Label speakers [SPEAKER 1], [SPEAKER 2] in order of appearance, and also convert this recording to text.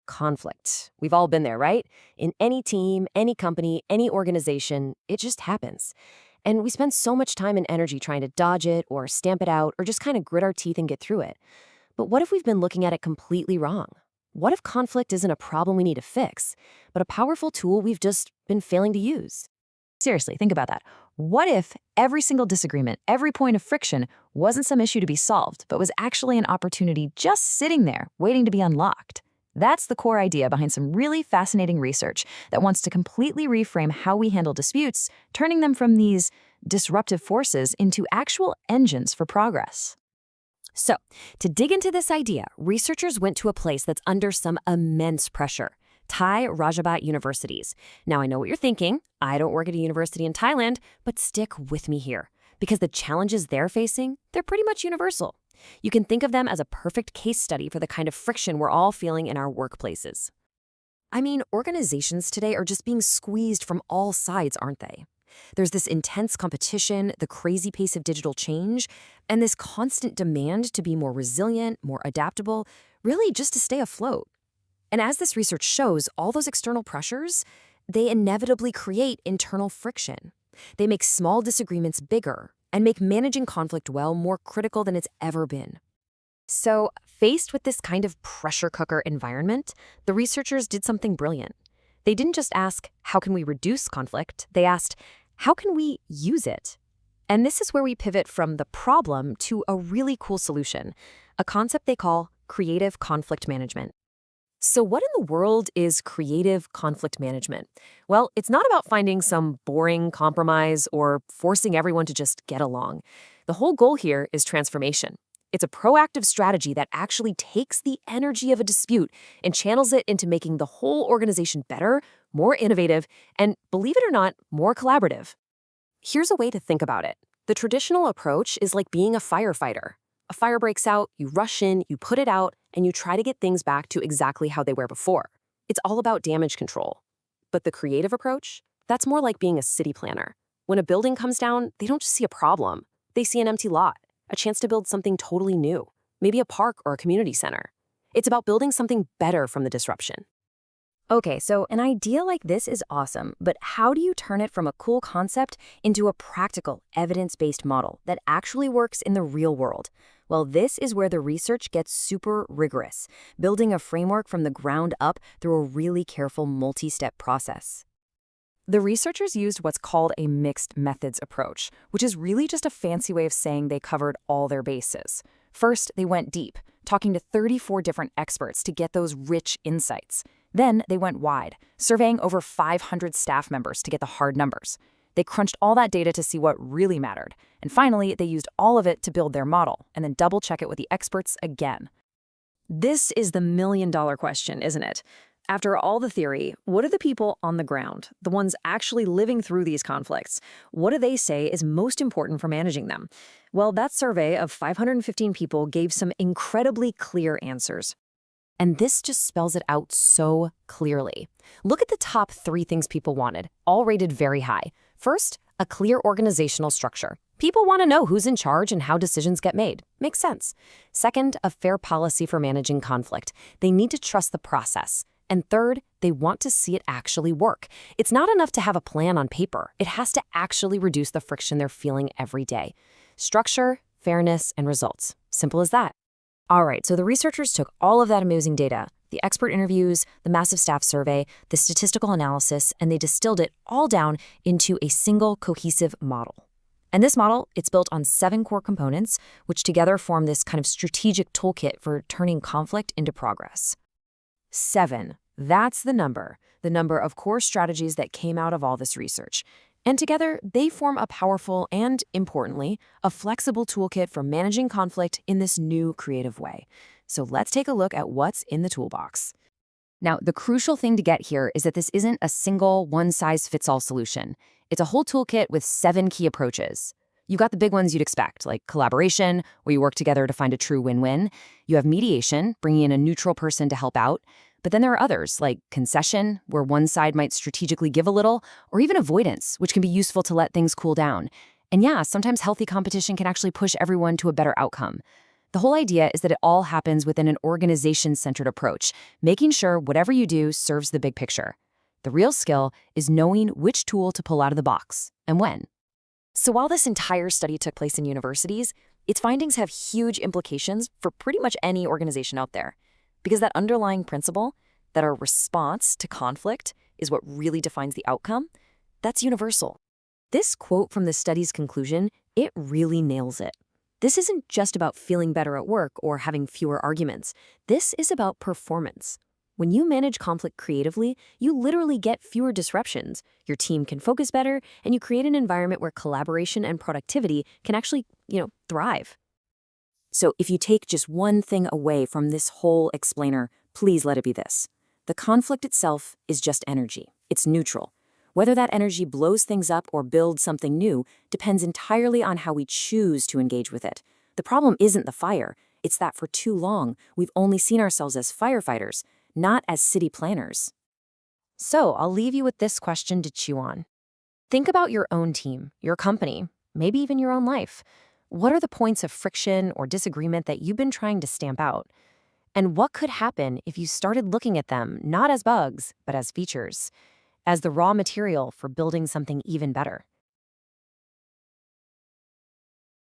[SPEAKER 1] conflict. We've all been there, right? In any team, any company, any organization, it just happens. And we spend so much time and energy trying to dodge it or stamp it out or just kind of grit our teeth and get through it. But what if we've been looking at it completely wrong? What if conflict isn't a problem we need to fix, but a powerful tool we've just been failing to use?
[SPEAKER 2] Seriously, think about that. What if every single disagreement, every point of friction wasn't some issue to be solved, but was actually an opportunity just sitting there, waiting to be unlocked? That's the core idea behind some really fascinating research that wants to completely reframe how we handle disputes, turning them from these disruptive forces into actual engines for progress.
[SPEAKER 1] So, to dig into this idea, researchers went to a place that's under some immense pressure. Thai Rajabhat Universities. Now, I know what you're thinking. I don't work at a university in Thailand, but stick with me here. Because the challenges they're facing, they're pretty much universal. You can think of them as a perfect case study for the kind of friction we're all feeling in our workplaces. I mean, organizations today are just being squeezed from all sides, aren't they? There's this intense competition, the crazy pace of digital change, and this constant demand to be more resilient, more adaptable, really just to stay afloat. And as this research shows, all those external pressures, they inevitably create internal friction. They make small disagreements bigger and make managing conflict well more critical than it's ever been. So, faced with this kind of pressure cooker environment, the researchers did something brilliant. They didn't just ask, how can we reduce conflict? They asked, how can we use it? And this is where we pivot from the problem to a really cool solution, a concept they call creative conflict management. So what in the world is creative conflict management? Well, it's not about finding some boring compromise or forcing everyone to just get along. The whole goal here is transformation. It's a proactive strategy that actually takes the energy of a dispute and channels it into making the whole organization better, more innovative, and, believe it or not, more collaborative. Here's a way to think about it. The traditional approach is like being a firefighter. A fire breaks out, you rush in, you put it out, and you try to get things back to exactly how they were before. It's all about damage control. But the creative approach? That's more like being a city planner. When a building comes down, they don't just see a problem. They see an empty lot, a chance to build something totally new, maybe a park or a community center. It's about building something better from the disruption. Okay, so an idea like this is awesome, but how do you turn it from a cool concept into a practical, evidence-based model that actually works in the real world? Well, this is where the research gets super rigorous, building a framework from the ground up through a really careful multi-step process. The researchers used what's called a mixed methods approach, which is really just a fancy way of saying they covered all their bases. First, they went deep, talking to 34 different experts to get those rich insights. Then they went wide, surveying over 500 staff members to get the hard numbers. They crunched all that data to see what really mattered. And finally, they used all of it to build their model and then double-check it with the experts again. This is the million-dollar question, isn't it? After all the theory, what are the people on the ground, the ones actually living through these conflicts? What do they say is most important for managing them? Well, that survey of 515 people gave some incredibly clear answers. And this just spells it out so clearly. Look at the top 3 things people wanted, all rated very high. First, a clear organizational structure. People want to know who's in charge and how decisions get made. Makes sense. Second, a fair policy for managing conflict. They need to trust the process. And third, they want to see it actually work. It's not enough to have a plan on paper. It has to actually reduce the friction they're feeling every day. Structure, fairness, and results. Simple as that. All right, so the researchers took all of that amazing data, the expert interviews, the massive staff survey, the statistical analysis, and they distilled it all down into a single cohesive model. And this model, it's built on 7 core components, which together form this kind of strategic toolkit for turning conflict into progress. 7, that's the number of core strategies that came out of all this research. And together, they form a powerful and, importantly, a flexible toolkit for managing conflict in this new creative way. So let's take a look at what's in the toolbox. Now, the crucial thing to get here is that this isn't a single one-size-fits-all solution. It's a whole toolkit with 7 key approaches. You got the big ones you'd expect, like collaboration, where you work together to find a true win-win. You have mediation, bringing in a neutral person to help out. But then there are others, like concession, where one side might strategically give a little, or even avoidance, which can be useful to let things cool down. And yeah, sometimes healthy competition can actually push everyone to a better outcome.
[SPEAKER 2] The whole idea is that it all happens within an organization-centered approach, making sure whatever you do serves the big picture. The real skill is knowing which tool to pull out of the box and when.
[SPEAKER 1] So while this entire study took place in universities, its findings have huge implications for pretty much any organization out there. Because that underlying principle, that our response to conflict is what really defines the outcome, that's universal. This quote from the study's conclusion, it really nails it. This isn't just about feeling better at work or having fewer arguments. This is about performance. When you manage conflict creatively, you literally get fewer disruptions. Your team can focus better, and you create an environment where collaboration and productivity can actually, thrive. So if you take just one thing away from this whole explainer, please let it be this. The conflict itself is just energy. It's neutral. Whether that energy blows things up or builds something new depends entirely on how we choose to engage with it. The problem isn't the fire. It's that for too long, we've only seen ourselves as firefighters, not as city planners. So I'll leave you with this question to chew on. Think about your own team, your company, maybe even your own life. What are the points of friction or disagreement that you've been trying to stamp out? And what could happen if you started looking at them not as bugs, but as features, as the raw material for building something even better?